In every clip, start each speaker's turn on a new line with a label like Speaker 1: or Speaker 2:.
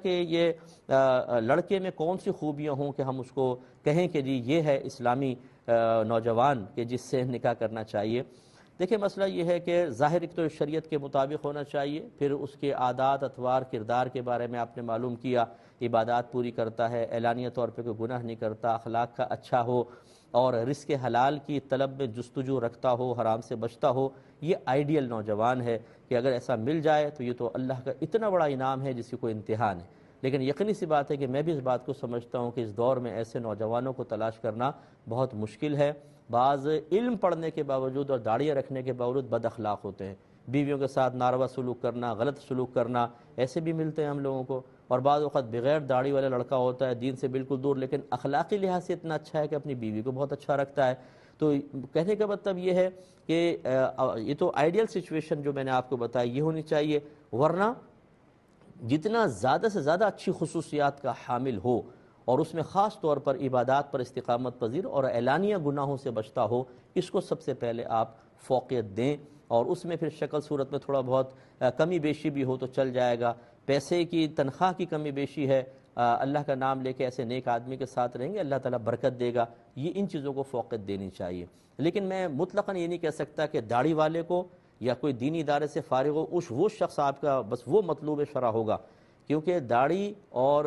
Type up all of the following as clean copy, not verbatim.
Speaker 1: کہ یہ لڑکے میں کون سی خوبیاں ہوں کہ ہم اس کو کہیں کہ جی یہ ہے اسلامی نوجوان کہ جس سے نکاح کرنا چاہیے. دیکھیں مسئلہ یہ ہے کہ ظاہر ایک تو شریعت کے مطابق ہونا چاہیے، پھر اس کے عادات اطوار کردار کے بارے میں آپ نے معلوم کیا، عبادات پوری کرتا ہے، اعلانیہ طور پہ کوئی گناہ نہیں کرتا، اخلاق کا اچھا ہو اور رزق حلال کی طلب میں جستجو رکھتا ہو، حرام سے بچتا ہو. یہ آئیڈیل نوجوان ہے کہ اگر ایسا مل جائے تو یہ تو اللہ کا اتنا بڑا انعام ہے جس کی کوئی انتہا نہیں. لیکن یقینی سی بات ہے کہ میں بھی اس بات کو سمجھتا ہوں کہ اس دور میں ایسے نوجوانوں کو تلاش کرنا بہت مشکل ہے. بعض علم پڑھنے کے باوجود اور داڑیاں رکھنے کے باوجود بد اخلاق ہوتے ہیں، بیویوں کے ساتھ ناروا سلوک کرنا، غلط سلوک کرنا، ایسے بھی ملتے ہیں ہم لوگوں کو. اور بعض وقت بغیر داڑھی والا لڑکا ہوتا ہے، دین سے بالکل دور، لیکن اخلاقی لحاظ سے اتنا اچھا ہے کہ اپنی بیوی کو بہت اچھا رکھتا ہے. تو کہنے کا مطلب یہ ہے کہ یہ تو آئیڈیل سچویشن جو میں نے آپ کو بتائی یہ ہونی چاہیے. ورنہ جتنا زیادہ سے زیادہ اچھی خصوصیات کا حامل ہو اور اس میں خاص طور پر عبادات پر استقامت پذیر اور اعلانیہ گناہوں سے بچتا ہو، اس کو سب سے پہلے آپ فوقیت دیں. اور اس میں پھر شکل صورت میں تھوڑا بہت کمی بیشی بھی ہو تو چل جائے گا. پیسے کی تنخواہ کی کمی بیشی ہے، اللہ کا نام لے کے ایسے نیک آدمی کے ساتھ رہیں گے، اللہ تعالیٰ برکت دے گا. یہ ان چیزوں کو فوقیت دینی چاہیے. لیکن میں مطلقاً یہ نہیں کہہ سکتا کہ داڑھی والے کو یا کوئی دینی ادارے سے فارغ ہو وہ شخص آپ کا بس وہ مطلوب شرع ہوگا. کیونکہ داڑھی اور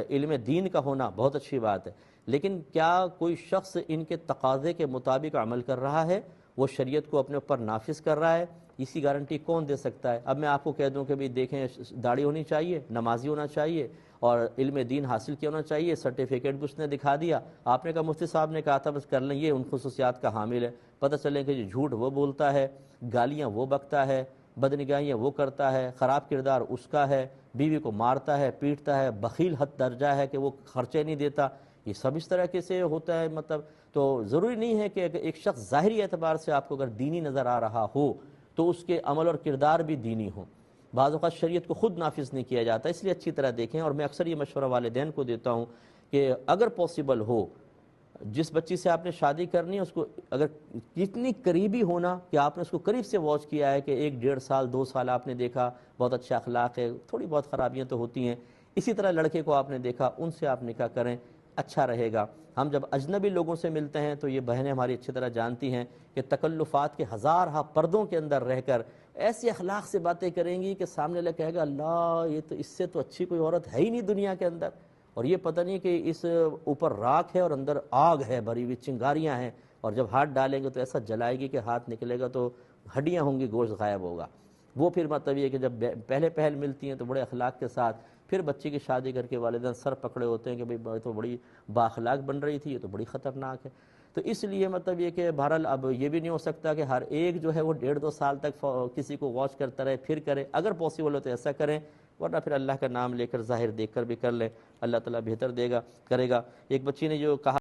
Speaker 1: علم دین کا ہونا بہت اچھی بات ہے، لیکن کیا کوئی شخص ان کے تقاضے کے مطابق عمل کر رہا ہے، وہ شریعت کو اپنے اوپر نافذ کر رہا ہے؟ اسی گارنٹی کون دے سکتا ہے؟ اب میں آپ کو کہہ دوں کہ بھی دیکھیں داڑھی ہونی چاہیے، نمازی ہونا چاہیے اور علم دین حاصل کیا ہونا چاہیے، سرٹیفکیٹ بھی اس نے دکھا دیا. آپ نے کہا مفتی صاحب نے کہا تھا بس کر لیں، یہ ان خصوصیات کا حامل ہے. پتہ چلے کہ جھوٹ وہ بولتا ہے، گالیاں وہ بکتا ہے، بدنگاہیاں وہ کرتا ہے، خراب کردار اس کا ہے، بیوی کو مارتا ہے، پیٹتا ہے، بخیل حد درجہ ہے کہ وہ خرچے نہیں دیتا. یہ سب اس طرح کے سے ہوتا ہے. مطلب تو ضروری نہیں ہے کہ ایک شخص ظاہری اعتبار سے آپ کو اگر دینی نظر آ رہا ہو تو اس کے عمل اور کردار بھی دینی ہو. بعض اوقات شریعت کو خود نافذ نہیں کیا جاتا، اس لیے اچھی طرح دیکھیں. اور میں اکثر یہ مشورہ والدین کو دیتا ہوں کہ اگر پاسبل ہو، جس بچی سے آپ نے شادی کرنی ہے اس کو اگر اتنی قریبی ہونا کہ آپ نے اس کو قریب سے واچ کیا ہے کہ 1-1.5 سال 2 سال آپ نے دیکھا بہت اچھا اخلاق ہے، تھوڑی بہت خرابیاں تو ہوتی ہیں، اسی طرح لڑکے کو آپ نے دیکھا، ان سے آپ نکاح کریں، اچھا رہے گا. ہم جب اجنبی لوگوں سے ملتے ہیں تو یہ بہنیں ہماری اچھی طرح جانتی ہیں کہ تکلفات کے ہزارہ پردوں کے اندر رہ کر ایسے اخلاق سے باتیں کریں گی کہ سامنے لگ کہے گا اللہ یہ تو اس سے تو اچھی کوئی عورت ہے ہی نہیں دنیا کے اندر. اور یہ پتہ نہیں کہ اس اوپر راکھ ہے اور اندر آگ ہے، بھری ہوئی چنگاریاں ہیں، اور جب ہاتھ ڈالیں گے تو ایسا جلائے گی کہ ہاتھ نکلے گا تو ہڈیاں ہوں گی، گوشت غائب ہوگا. وہ پھر مطلب یہ کہ جب پہلے پہل ملتی ہیں تو بڑے اخلاق کے ساتھ، پھر بچے کی شادی کر کے والدین سر پکڑے ہوتے ہیں کہ بھئی تو بڑی بااخلاق بن رہی تھی، یہ تو بڑی خطرناک ہے. تو اس لیے مطلب یہ کہ بہرحال اب یہ بھی نہیں ہو سکتا کہ ہر ایک جو ہے وہ 1.5-2 سال تک کسی کو واچ کرتا رہے پھر کرے. اگر پاسبل ہو تو ایسا کریں، ورنہ پھر اللہ کا نام لے کر ظاہر دیکھ کر بھی کر لیں، اللہ تعالیٰ بہتر دے گا کرے گا. ایک بچی نے جو کہا